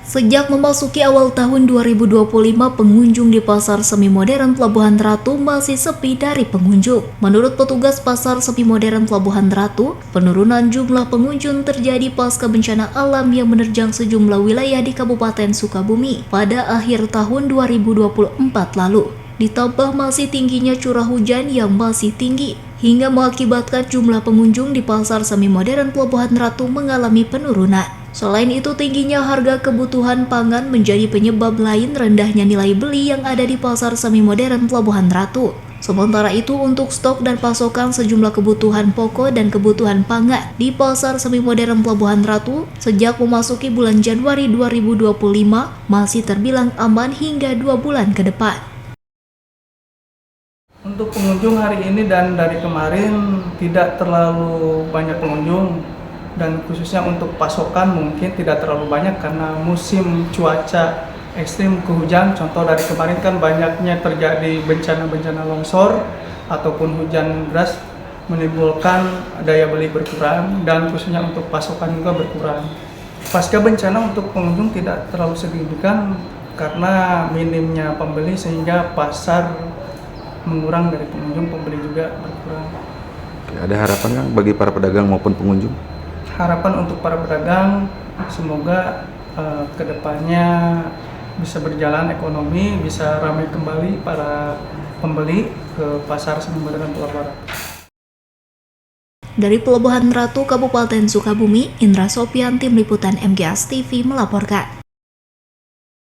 Sejak memasuki awal tahun 2025, pengunjung di Pasar Semi Modern Pelabuhan Ratu masih sepi dari pengunjung. Menurut petugas Pasar Semi Modern Pelabuhan Ratu, penurunan jumlah pengunjung terjadi pasca bencana alam yang menerjang sejumlah wilayah di Kabupaten Sukabumi pada akhir tahun 2024 lalu. Ditambah masih tingginya curah hujan yang masih tinggi, hingga mengakibatkan jumlah pengunjung di Pasar Semi Modern Pelabuhan Ratu mengalami penurunan. Selain itu, tingginya harga kebutuhan pangan menjadi penyebab lain rendahnya nilai beli yang ada di Pasar Semi Modern Pelabuhan Ratu. Sementara itu, untuk stok dan pasokan sejumlah kebutuhan pokok dan kebutuhan pangan di Pasar Semi Modern Pelabuhan Ratu sejak memasuki bulan Januari 2025 masih terbilang aman hingga 2 bulan ke depan. Untuk pengunjung hari ini dan dari kemarin tidak terlalu banyak pengunjung, dan khususnya untuk pasokan mungkin tidak terlalu banyak karena musim cuaca ekstrim kehujan. Contoh dari kemarin kan banyaknya terjadi bencana-bencana longsor ataupun hujan deras menimbulkan daya beli berkurang, dan khususnya untuk pasokan juga berkurang. Pasca bencana untuk pengunjung tidak terlalu signifikan karena minimnya pembeli sehingga pasar mengurang dari pengunjung, pembeli juga berkurang. Ada harapan kan bagi para pedagang maupun pengunjung? Harapan untuk para pedagang semoga kedepannya bisa berjalan ekonomi, bisa ramai kembali para pembeli ke Pasar Semi Modern Pelabuhan Ratu. Dari Pelabuhan Ratu, Kabupaten Sukabumi, Indra Sopian, Tim Liputan MGS TV melaporkan.